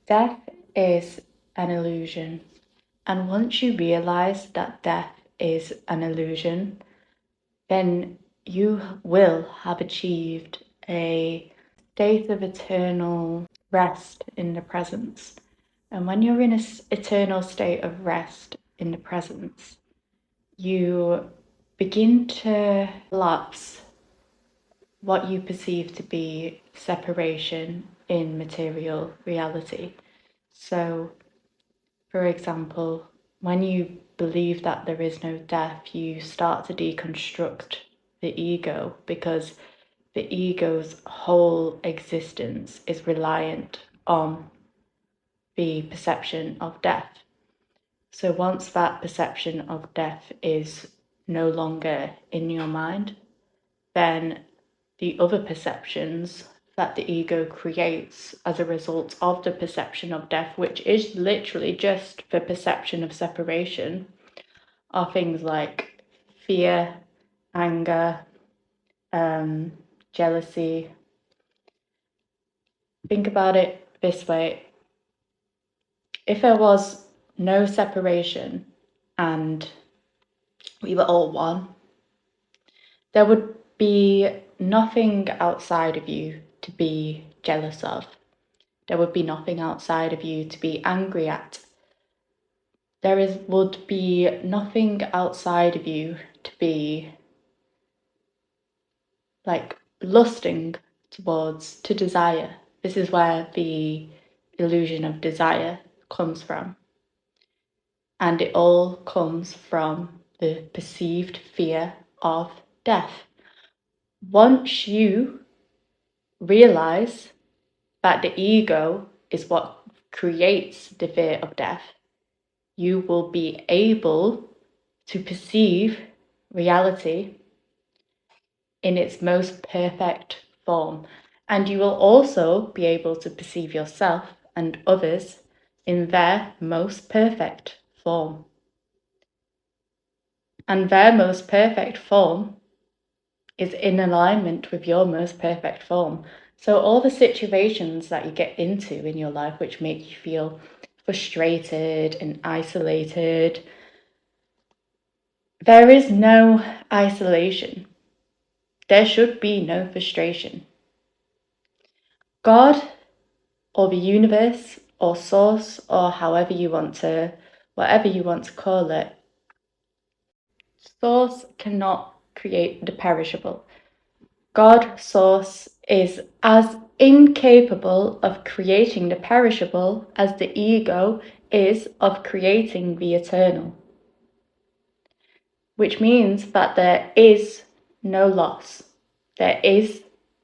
Death is an illusion. And once you realize that death is an illusion, then you will have achieved a state of eternal rest in the presence. And when you're in an eternal state of rest in the presence, you begin to lapse what you perceive to be separation in material reality. So, for example, when you believe that there is no death, you start to deconstruct the ego, because the ego's whole existence is reliant on the perception of death. So once that perception of death is no longer in your mind, then the other perceptions that the ego creates as a result of the perception of death, which is literally just the perception of separation, are things like fear, anger, jealousy. Think about it this way. If there was no separation and we were all one, there would be nothing outside of you to be jealous of. There would be nothing outside of you to be angry at. Would be nothing outside of you to be like lusting towards, to desire. This is where the illusion of desire comes from. And it all comes from the perceived fear of death. Once you realize that the ego is what creates the fear of death, you will be able to perceive reality in its most perfect form. And you will also be able to perceive yourself and others in their most perfect form. And their most perfect form is in alignment with your most perfect form. So all the situations that you get into in your life which make you feel frustrated and isolated, there is no isolation. There should be no frustration. God, or the universe, or source, or whatever you want to call it, source cannot create the perishable. God, source, is as incapable of creating the perishable as the ego is of creating the eternal. Which means that there is no loss. There is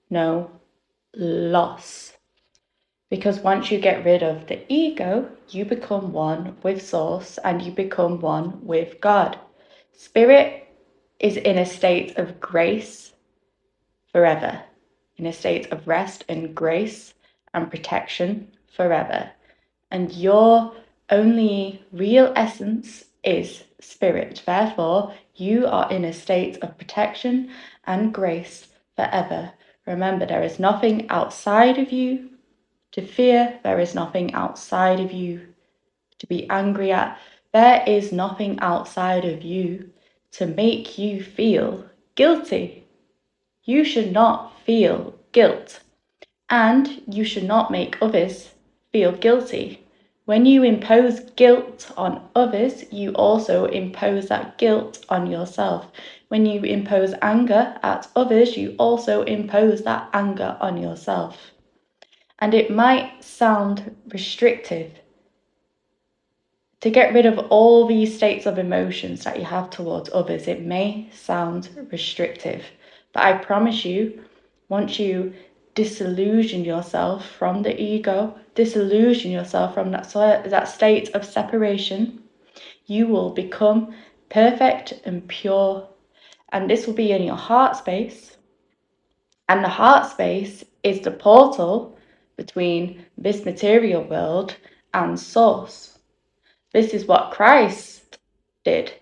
no loss. Because once you get rid of the ego, you become one with source and you become one with God. Spirit is in a state of grace forever, in a state of rest and grace and protection forever. And your only real essence is spirit. Therefore, you are in a state of protection and grace forever. Remember, there is nothing outside of you to fear. There is nothing outside of you to be angry at. There is nothing outside of you to make you feel guilty. You should not feel guilt, and you should not make others feel guilty. When you impose guilt on others, you also impose that guilt on yourself. When you impose anger at others, you also impose that anger on yourself. And it might sound restrictive to get rid of all these states of emotions that you have towards others. It may sound restrictive, but I promise you, once you disillusion yourself from the ego, disillusion yourself from that state of separation, you will become perfect and pure. And this will be in your heart space. And the heart space is the portal between this material world and source. This is what Christ did.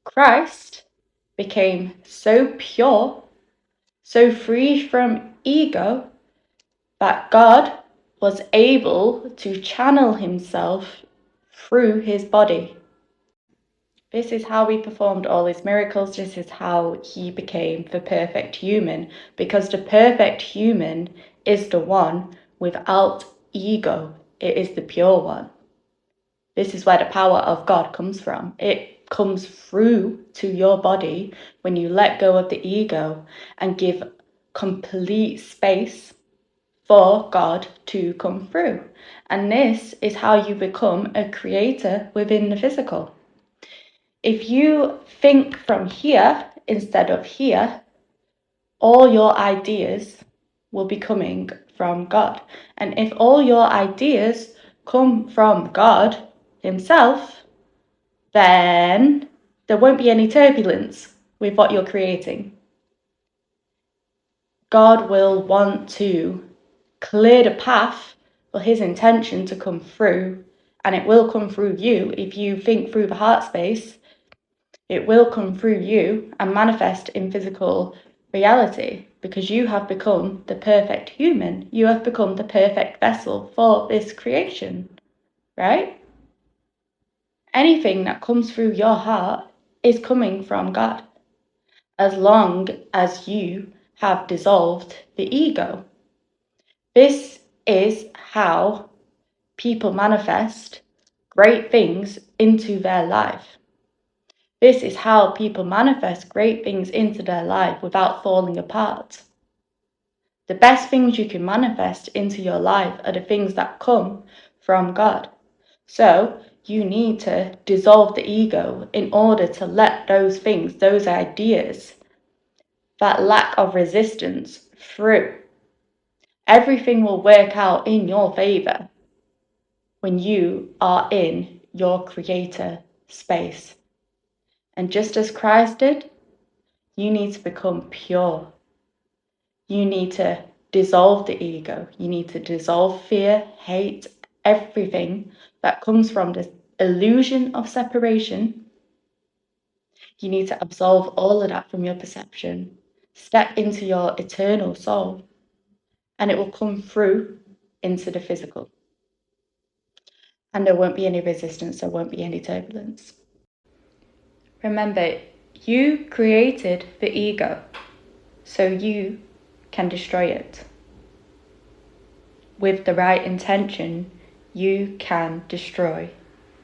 Christ became so pure, so free from ego, that God was able to channel himself through his body. This is how he performed all his miracles. This is how he became the perfect human, because the perfect human is the one without ego. It is the pure one. This is where the power of God comes from. It comes through to your body when you let go of the ego and give complete space for God to come through. And this is how you become a creator within the physical. If you think from here instead of here, all your ideas will be coming from God. And if all your ideas come from God himself, then there won't be any turbulence with what you're creating. God will want to clear the path for his intention to come through, and it will come through you. If you think through the heart space, it will come through you and manifest in physical reality, because you have become the perfect human. You have become the perfect vessel for this creation, right? Anything that comes through your heart is coming from God, as long as you have dissolved the ego. This is how people manifest great things into their life. This is how people manifest great things into their life without falling apart. The best things you can manifest into your life are the things that come from God. So you need to dissolve the ego in order to let those things, those ideas, that lack of resistance through. Everything will work out in your favor when you are in your creator space. And just as Christ did, you need to become pure. You need to dissolve the ego. You need to dissolve fear, hate, everything that comes from this illusion of separation. You need to absolve all of that from your perception. Step into your eternal soul, and it will come through into the physical. And there won't be any resistance, there won't be any turbulence. Remember, you created the ego, so you can destroy it. With the right intention, you can destroy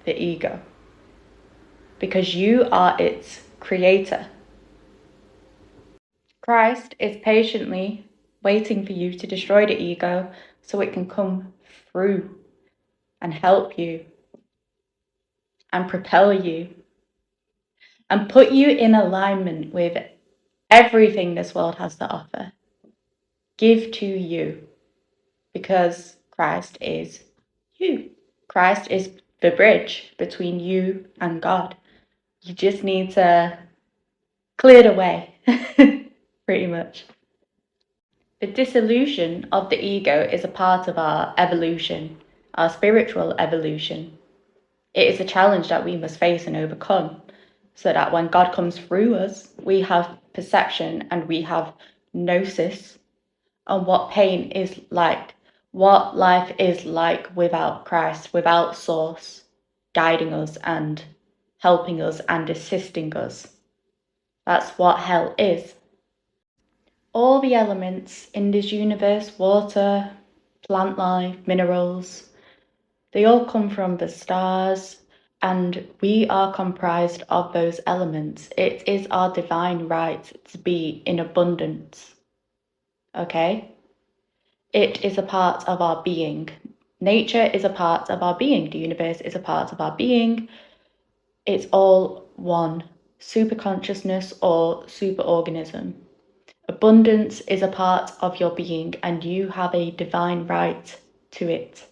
the ego, because you are its creator. Christ is patiently waiting for you to destroy the ego so it can come through and help you and propel you and put you in alignment with everything this world has to offer. Give to you, because Christ is you. Christ is the bridge between you and God. You just need to clear the way, pretty much. The dissolution of the ego is a part of our evolution, our spiritual evolution. It is a challenge that we must face and overcome, so that when God comes through us, we have perception and we have gnosis on what pain is like, what life is like without Christ, without Source guiding us and helping us and assisting us. That's what hell is. All the elements in this universe, water, plant life, minerals, they all come from the stars, and we are comprised of those elements. It is our divine right to be in abundance. Okay? It is a part of our being. Nature is a part of our being. The universe is a part of our being. It's all one super consciousness or super organism. Abundance is a part of your being, and you have a divine right to it.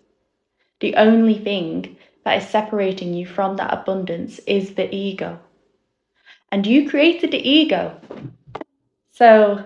The only thing that is separating you from that abundance is the ego. And you created the ego. So